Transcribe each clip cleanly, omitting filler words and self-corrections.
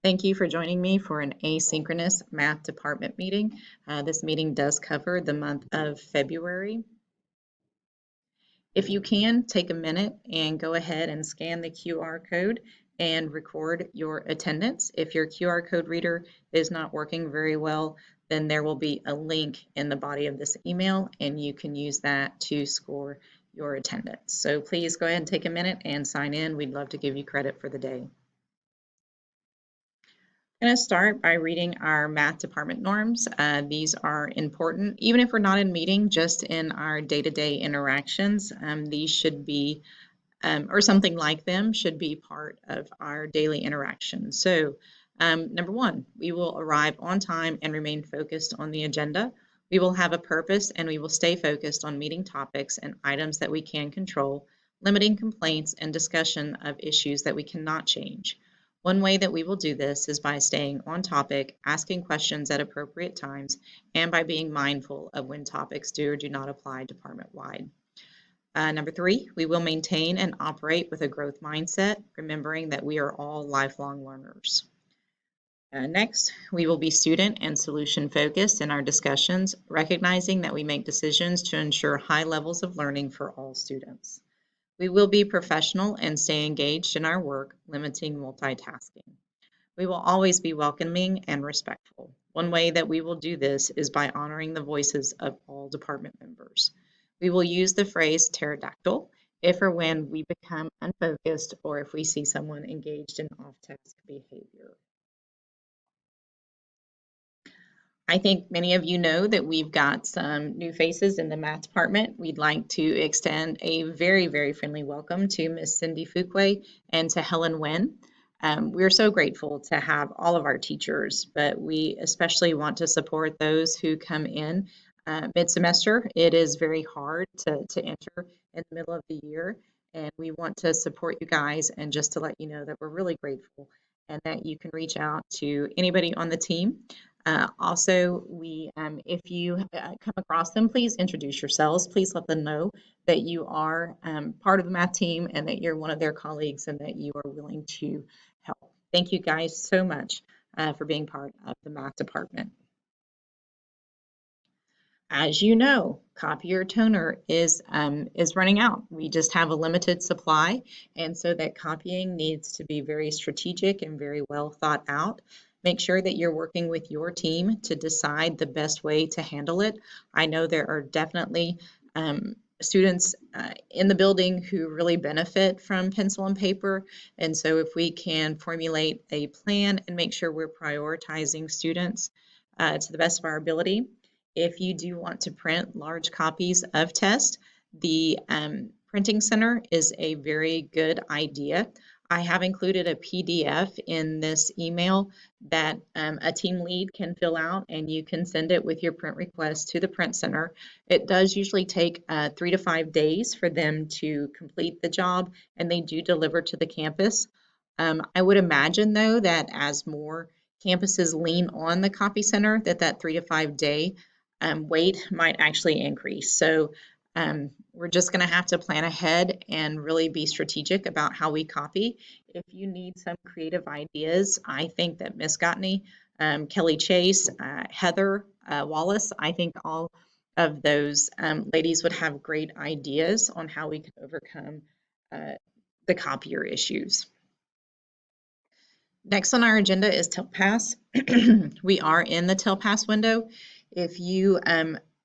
Thank you for joining me for an asynchronous math department meeting. This meeting does cover the month of February. If you can, take a minute and go ahead and scan the QR code and record your attendance. If your QR code reader is not working very well, then there will be a link in the body of this email, and you can use that to score your attendance. So please go ahead and take a minute and sign in. We'd love to give you credit for the day. I'm going to start by reading our math department norms. These are important, even if we're not in meeting, just in our day-to-day interactions. These should be, or something like them, should be part of our daily interaction. So, number one, we will arrive on time and remain focused on the agenda. We will have a purpose and we will stay focused on meeting topics and items that we can control, limiting complaints and discussion of issues that we cannot change. One way that we will do this is by staying on topic, asking questions at appropriate times, and by being mindful of when topics do or do not apply department-wide. Number three, we will maintain and operate with a growth mindset, remembering that we are all lifelong learners. Next, we will be student and solution focused in our discussions, recognizing that we make decisions to ensure high levels of learning for all students. We will be professional and stay engaged in our work, limiting multitasking. We will always be welcoming and respectful. One way that we will do this is by honoring the voices of all department members. We will use the phrase pterodactyl if or when we become unfocused or if we see someone engaged in off-task behavior. I think many of you know that we've got some new faces in the math department. We'd like to extend a very, very friendly welcome to Miss Cindy Fuquay and to Helen Nguyen. We're so grateful to have all of our teachers, but we especially want to support those who come in mid-semester. It is very hard to enter in the middle of the year, and we want to support you guys and just to let you know that we're really grateful and that you can reach out to anybody on the team. Also, if you come across them, please introduce yourselves. Please let them know that you are part of the math team and that you're one of their colleagues and that you are willing to help. Thank you guys so much for being part of the math department. As you know, copier toner is running out. We just have a limited supply, and so that copying needs to be very strategic and very well thought out. Make sure that you're working with your team to decide the best way to handle it. I know there are definitely students in the building who really benefit from pencil and paper, and so if we can formulate a plan and make sure we're prioritizing students to the best of our ability. If you do want to print large copies of tests, the printing center is a very good idea. I have included a PDF in this email that a team lead can fill out and you can send it with your print request to the print center. It does usually take 3 to 5 days for them to complete the job, and they do deliver to the campus. I would imagine though that as more campuses lean on the copy center, that 3 to 5 day wait might actually increase. So we're just going to have to plan ahead and really be strategic about how we copy. If you need some creative ideas, I think that Miss Gottney, Kelly Chase, Heather Wallace, I think all of those ladies would have great ideas on how we can overcome the copier issues. Next on our agenda is Tilt Pass. We are in the Tilt Pass window. If you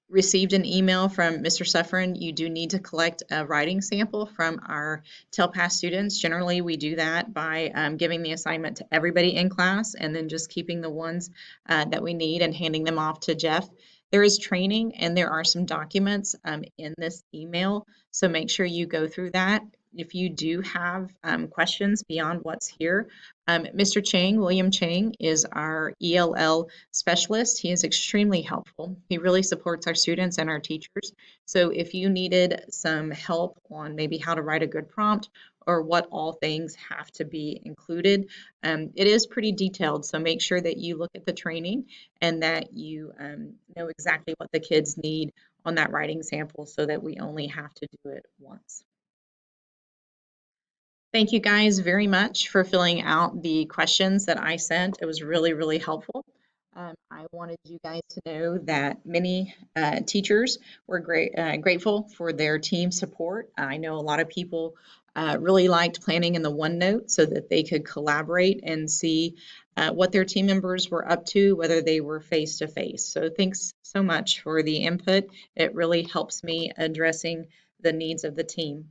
received an email from Mr. Suffren, you do need to collect a writing sample from our Tilt Pass students. Generally, we do that by giving the assignment to everybody in class and then just keeping the ones that we need and handing them off to Jeff. There is training and there are some documents in this email, so make sure you go through that. If you do have questions beyond what's here, Mr. Chang, William Chang, is our ELL specialist. He is extremely helpful. He really supports our students and our teachers. So if you needed some help on maybe how to write a good prompt or what all things have to be included, it is pretty detailed. So make sure that you look at the training and that you know exactly what the kids need on that writing sample so that we only have to do it once. Thank you guys very much for filling out the questions that I sent. It was really, really helpful. I wanted you guys to know that many teachers were grateful for their team support. I know a lot of people really liked planning in the OneNote so that they could collaborate and see what their team members were up to, whether they were face to face. So thanks so much for the input. It really helps me addressing the needs of the team.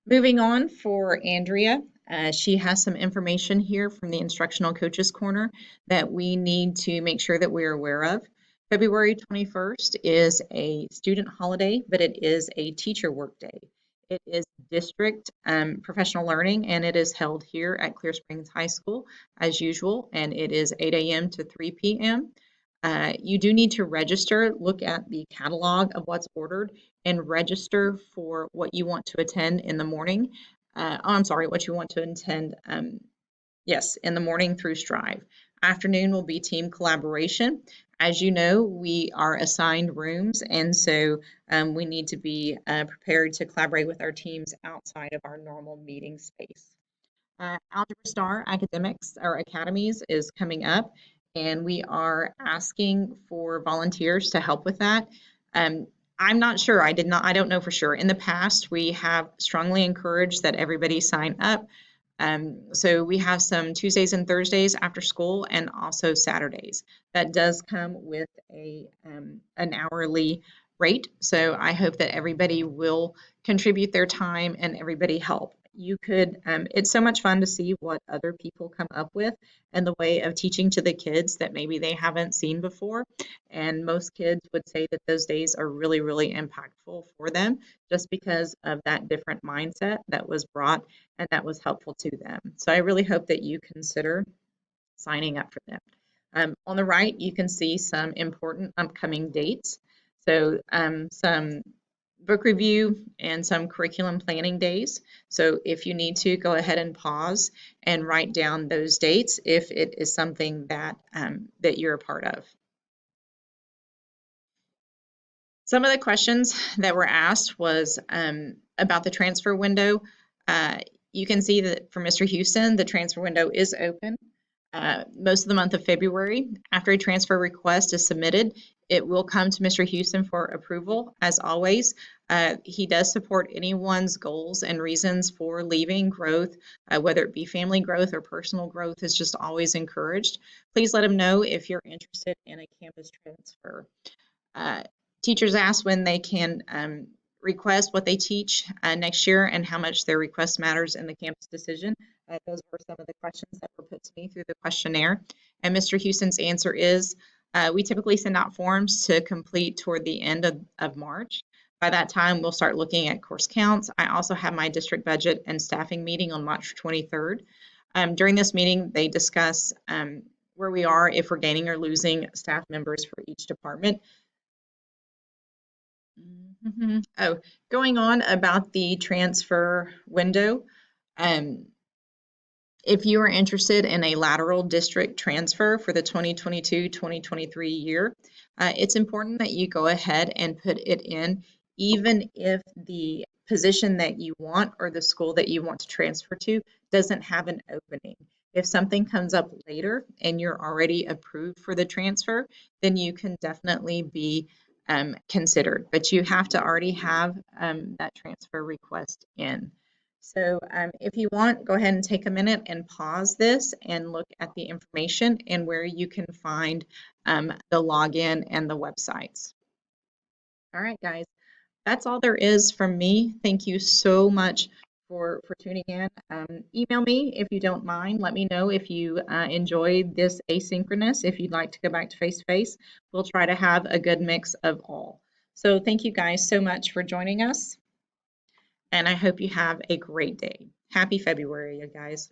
Moving on for Andrea, she has some information here from the Instructional Coaches Corner that we need to make sure that we're aware of. February 21st is a student holiday, but it is a teacher workday. It is district professional learning, and it is held here at Clear Springs High School as usual, and it is 8 a.m. to 3 p.m. You do need to register, look at the catalog of what's ordered, and register for what you want to attend in the morning. I'm sorry, what you want to attend, yes, in the morning through Strive. Afternoon will be team collaboration. As you know, we are assigned rooms, and so we need to be prepared to collaborate with our teams outside of our normal meeting space. Algebra Star Academics or Academies is coming up, and we are asking for volunteers to help with that. I'm not sure. I don't know for sure. In the past, we have strongly encouraged that everybody sign up. So we have some Tuesdays and Thursdays after school and also Saturdays. That does come with an hourly rate. So I hope that everybody will contribute their time and everybody help. You could, it's so much fun to see what other people come up with and the way of teaching to the kids that maybe they haven't seen before. And most kids would say that those days are really, really impactful for them just because of that different mindset that was brought and that was helpful to them. So I really hope that you consider signing up for them. On the right, you can see some important upcoming dates. So some book review and some curriculum planning days. So if you need to, go ahead and pause and write down those dates if it is something that, that you're a part of. Some of the questions that were asked was about the transfer window. You can see that for Mr. Houston, the transfer window is open most of the month of February. After a transfer request is submitted, it will come to Mr. Houston for approval. As always, he does support anyone's goals and reasons for leaving. Growth, whether it be family growth or personal growth, is just always encouraged. Please let him know if you're interested in a campus transfer. Teachers ask when they can request what they teach next year and how much their request matters in the campus decision. Those were some of the questions that were put to me through the questionnaire. And Mr. Houston's answer is, we typically send out forms to complete toward the end of March. By that time, we'll start looking at course counts. I also have my district budget and staffing meeting on March 23rd. During this meeting, they discuss where we are if we're gaining or losing staff members for each department. Oh, going on about the transfer window. If you are interested in a lateral district transfer for the 2022-2023 year, it's important that you go ahead and put it in, even if the position that you want or the school that you want to transfer to doesn't have an opening. If something comes up later and you're already approved for the transfer, then you can definitely be considered, but you have to already have that transfer request in. So if you want, go ahead and take a minute and pause this and look at the information and where you can find the login and the websites. All right, guys, that's all there is from me. Thank you so much for tuning in. Email me if you don't mind. Let me know if you enjoyed this asynchronous. If you'd like to go back to face-to-face, we'll try to have a good mix of all. So thank you guys so much for joining us, and I hope you have a great day. Happy February, you guys.